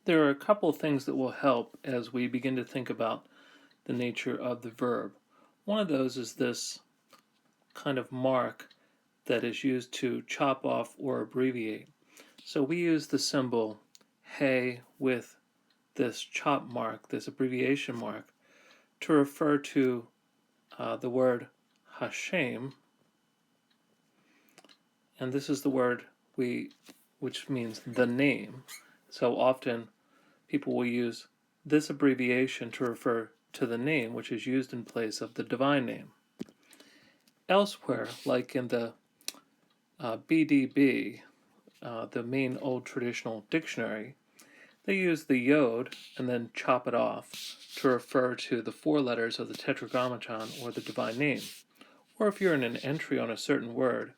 There are a couple of things that will help as we begin to think about the nature of the verb. One of those is this kind of mark that is used to chop off or abbreviate. So we use the symbol hey with this chop mark, this abbreviation mark, to refer to the word Hashem, and this is the word which means the name. So often people will use this abbreviation to refer to the name, which is used in place of the divine name. Elsewhere, like in the BDB, the main old traditional dictionary, they use the yod and then chop it off to refer to the four letters of the tetragrammaton or the divine name. Or if you're in an entry on a certain word,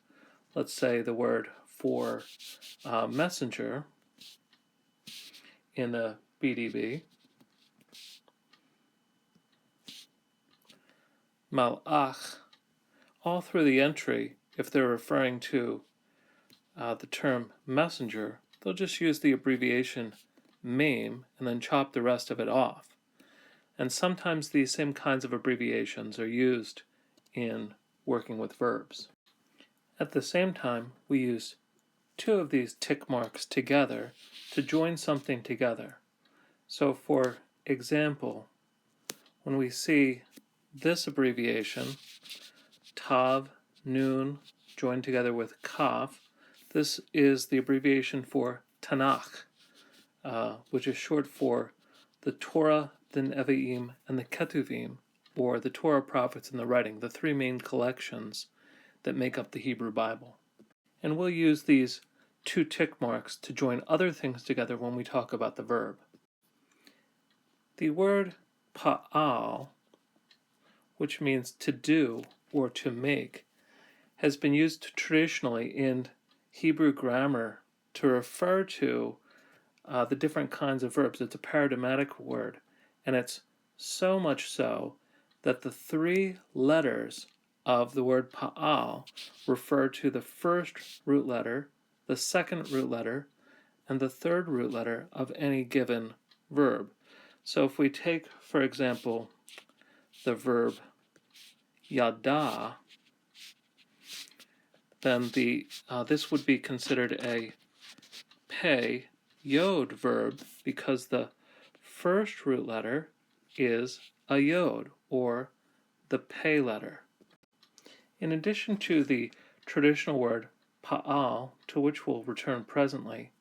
let's say the word for messenger in the BDB, malach, all through the entry, if they're referring to the term messenger, they'll just use the abbreviation mem and then chop the rest of it off. And sometimes these same kinds of abbreviations are used in working with verbs. At the same time, we use two of these tick marks together to join something together. So for example, when we see this abbreviation, tav, nun, joined together with kaf, this is the abbreviation for Tanakh, which is short for the Torah, the Nevi'im, and the Ketuvim, or the Torah, prophets, and the writing, the three main collections that make up the Hebrew Bible. And we'll use these two tick marks to join other things together when we talk about the verb. The word pa'al, which means to do or to make, has been used traditionally in Hebrew grammar to refer to the different kinds of verbs. It's a paradigmatic word, and it's so much so that the three letters of the word pa'al refer to the first root letter, the second root letter, and the third root letter of any given verb. So if we take, for example, the verb yada, then this would be considered a pei yod verb because the first root letter is a yod, or the pei letter. In addition to the traditional word pa'al, to which we'll return presently,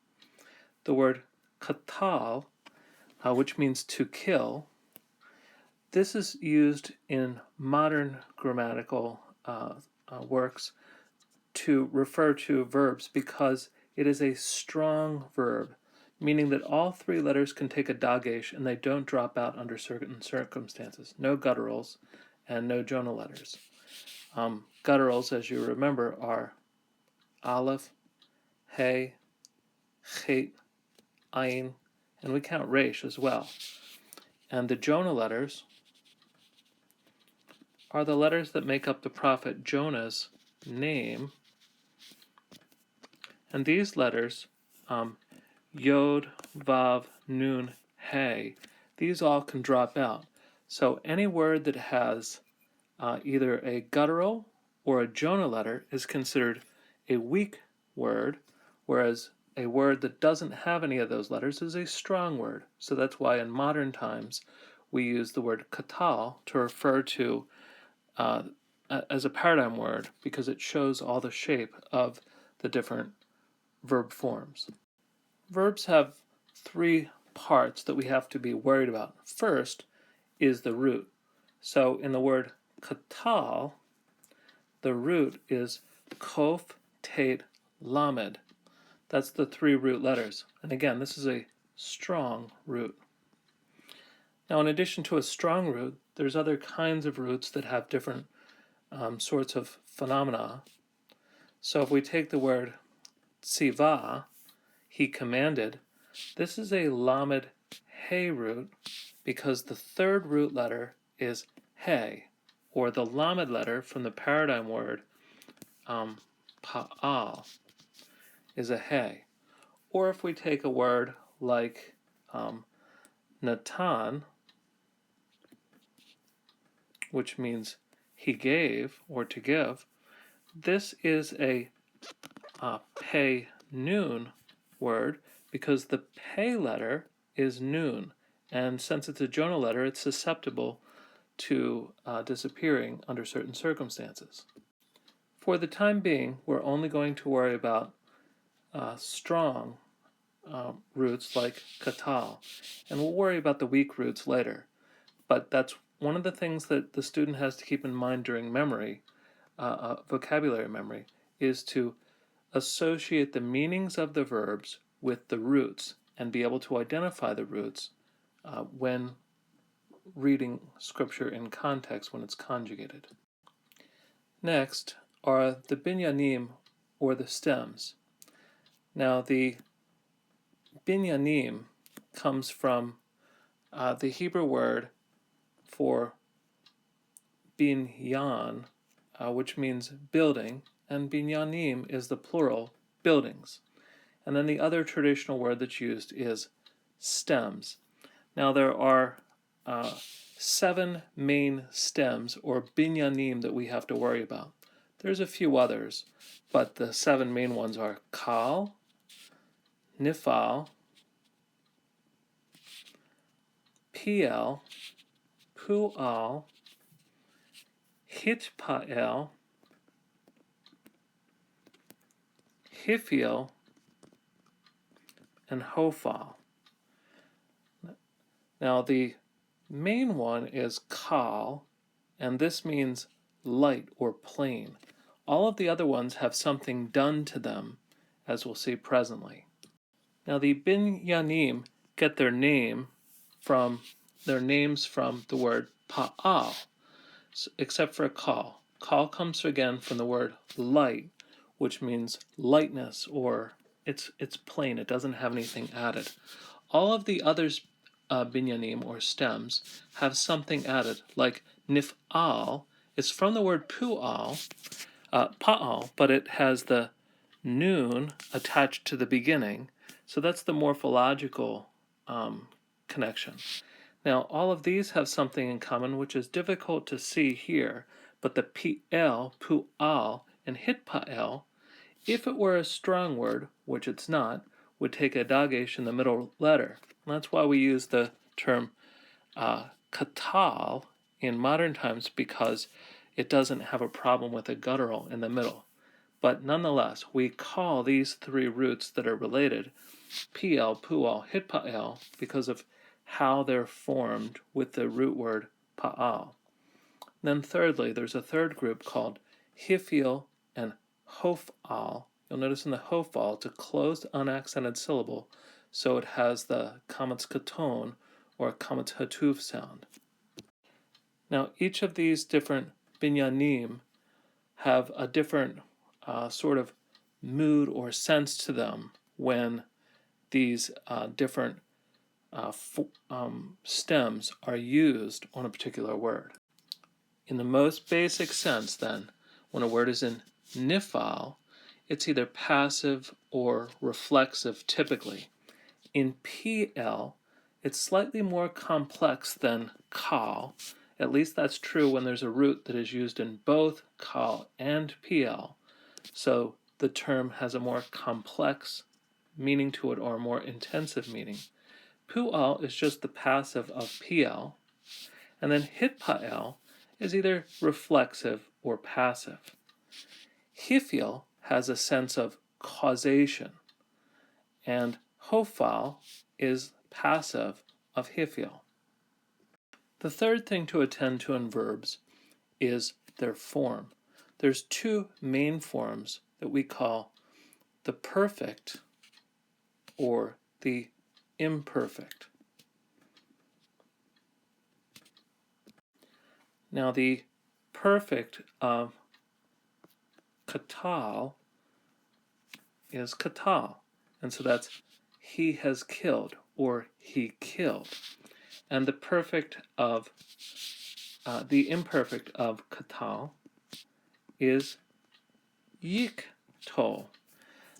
the word katal, which means to kill, this is used in modern grammatical works to refer to verbs because it is a strong verb, meaning that all three letters can take a dagesh and they don't drop out under certain circumstances. No gutturals and no Jonah letters. Gutturals, as you remember, are aleph, hey, chet, ayin, and we count resh as well. And the Jonah letters are the letters that make up the prophet Jonah's name. And these letters, yod, vav, nun, hey, these all can drop out. So any word that has either a guttural or a Jonah letter is considered a weak word, whereas a word that doesn't have any of those letters is a strong word. So that's why in modern times we use the word katal to refer to as a paradigm word because it shows all the shape of the different verb forms. Verbs have three parts that we have to be worried about. First is the root. So in the word katal, the root is kof, tet, lamed. That's the three root letters. And again, this is a strong root. Now, in addition to a strong root, there's other kinds of roots that have different sorts of phenomena. So if we take the word tziva, he commanded, this is a lamed hey root because the third root letter is hey, or the lamed letter from the paradigm word pa'al is a hey. Or if we take a word like Natan, which means he gave or to give, this is a pei noon word because the pei letter is noon, and since it's a Jonah letter, it's susceptible to disappearing under certain circumstances. For the time being, we're only going to worry about strong roots like katal, and we'll worry about the weak roots later. But that's one of the things that the student has to keep in mind during memory, vocabulary memory, is to associate the meanings of the verbs with the roots and be able to identify the roots when reading scripture in context when it's conjugated. Next are the binyanim, or the stems. Now the binyanim comes from the Hebrew word for binyan, which means building, and binyanim is the plural, buildings. And then the other traditional word that's used is stems. Now there are 7 main stems, or binyanim, that we have to worry about. There's a few others, but the 7 main ones are kal, nifal, piel, pual, hitpael, hifil, and hofal. Now the main one is kal, and this means light or plain. All of the other ones have something done to them, as we'll see presently. Now the binyanim get their names from the word pa'al, except for kal. Kal comes again from the word light, which means lightness, or it's plain, it doesn't have anything added. All of the others, binyanim, or stems, have something added, like nif'al. It's from the word pa'al, but it has the noon attached to the beginning, so that's the morphological connection. Now, all of these have something in common which is difficult to see here, but the pi'el, pu'al, and hitpa'el, if it were a strong word, which it's not, would take a dagesh in the middle letter. And that's why we use the term katal in modern times, because it doesn't have a problem with a guttural in the middle. But nonetheless, we call these 3 roots that are related piel, pual, hitpa'el because of how they're formed with the root word pa'al. Then thirdly, there's a third group called hifil and hofal. You'll notice in the hofal, it's a closed unaccented syllable, so it has the kamatz katon or kamatz hatuv sound. Now, each of these different binyanim have a different sort of mood or sense to them when these different stems are used on a particular word. In the most basic sense, then, when a word is in nifal, it's either passive or reflexive typically. In pl, it's slightly more complex than kal. At least that's true when there's a root that is used in both kal and pl. So the term has a more complex meaning to it, or a more intensive meaning. Pu'al is just the passive of pl, and then hitpa'el is either reflexive or passive. Hifil has a sense of causation, and hofal is passive of hifil. The third thing to attend to in verbs is their form. There's 2 main forms that we call the perfect or the imperfect. Now the perfect of katal is katal, and so that's he has killed or he killed. And the perfect of the imperfect of katal is yiktol.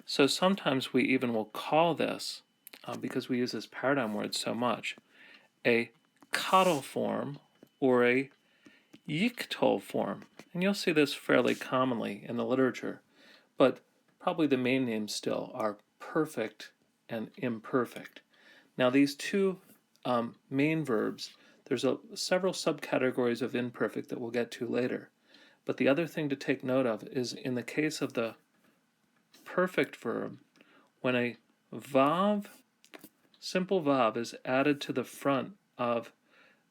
So sometimes we even will call this because we use this paradigm word so much, a coddle form or a yiktol form. And you'll see this fairly commonly in the literature, but probably the main names still are perfect and imperfect. Now these two main verbs, there's several subcategories of imperfect that we'll get to later. But the other thing to take note of is in the case of the perfect verb, when a vav, simple vav, is added to the front of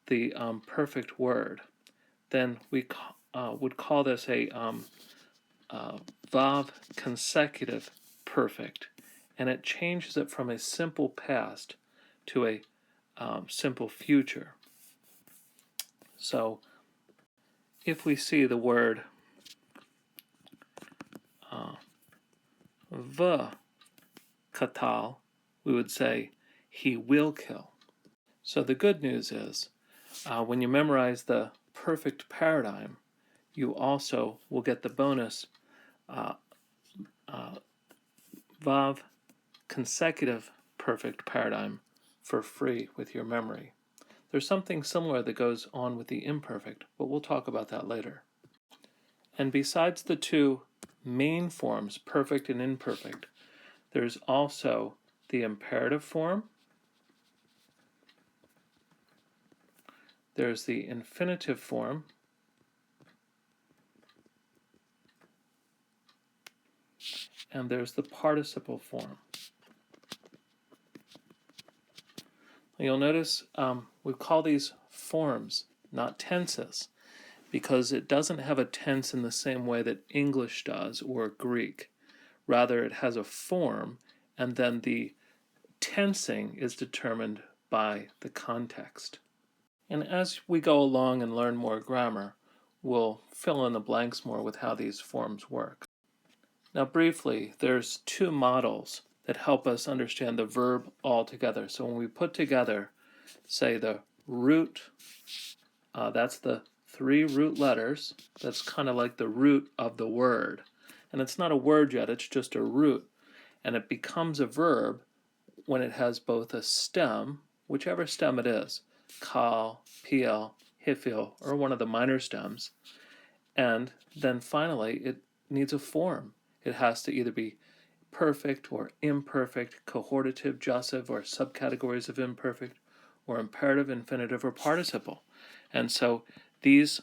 the perfect word, then we would call this a vav consecutive perfect, and it changes it from a simple past to a simple future. So if we see the word katal, we would say he will kill. So the good news is when you memorize the perfect paradigm, you also will get the bonus vav consecutive perfect paradigm for free with your memory. There's something similar that goes on with the imperfect, but we'll talk about that later. And besides the two main forms, perfect and imperfect, there's also the imperative form, there's the infinitive form, and there's the participle form. You'll notice we call these forms, not tenses, because it doesn't have a tense in the same way that English does or Greek. Rather, it has a form, and then the tensing is determined by the context. And as we go along and learn more grammar, we'll fill in the blanks more with how these forms work. Now briefly, there's two models that help us understand the verb altogether. So when we put together, say, the root, that's the three root letters, that's kind of like the root of the word. And it's not a word yet, it's just a root. And it becomes a verb when it has both a stem, whichever stem it is, kal, pl, hifil, or one of the minor stems, and then finally it needs a form. It has to either be perfect or imperfect, cohortative, jussive, or subcategories of imperfect, or imperative, infinitive, or participle. And so these,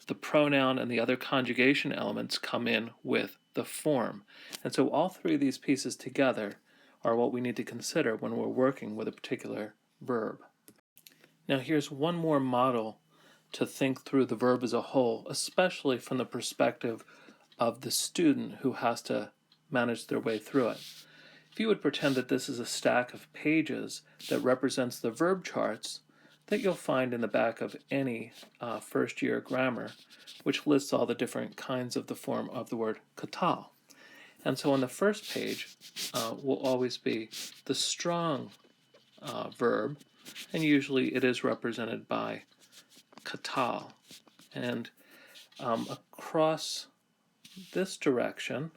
the pronoun and the other conjugation elements, come in with the form. And so all three of these pieces together are what we need to consider when we're working with a particular verb. Now here's one more model to think through the verb as a whole, especially from the perspective of the student who has to manage their way through it. If you would pretend that this is a stack of pages that represents the verb charts that you'll find in the back of any first-year grammar, which lists all the different kinds of the form of the word katal. And so on the first page will always be the strong verb, and usually it is represented by katal. And across this direction,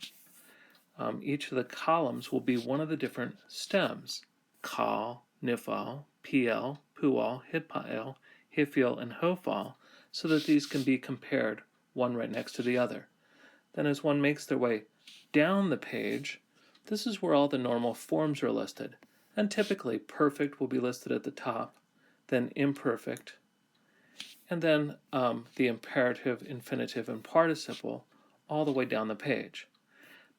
each of the columns will be one of the different stems, kal, nifal, pl, pual, hipal, hifil, and hofal, so that these can be compared one right next to the other. Then as one makes their way down the page, this is where all the normal forms are listed, and typically perfect will be listed at the top, then imperfect, and then the imperative, infinitive, and participle all the way down the page.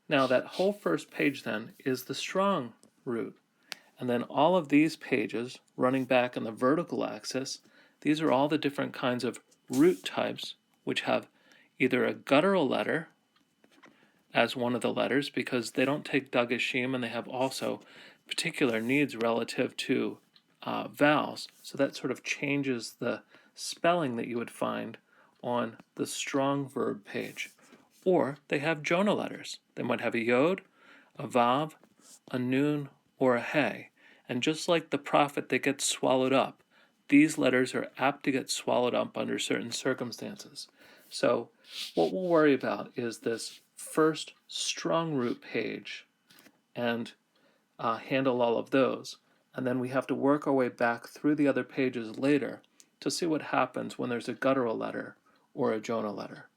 Now that whole first page then is the strong root, and then all of these pages running back on the vertical axis, these are all the different kinds of root types which have either a guttural letter as one of the letters, because they don't take dagashim, and they have also particular needs relative to vowels, so that sort of changes the spelling that you would find on the strong verb page. Or they have Jonah letters. They might have a yod, a vav, a nun, or a hey. And just like the prophet that gets swallowed up, these letters are apt to get swallowed up under certain circumstances. So what we'll worry about is this first strong root page and handle all of those. and then we have to work our way back through the other pages later to see what happens when there's a guttural letter or a Jonah letter.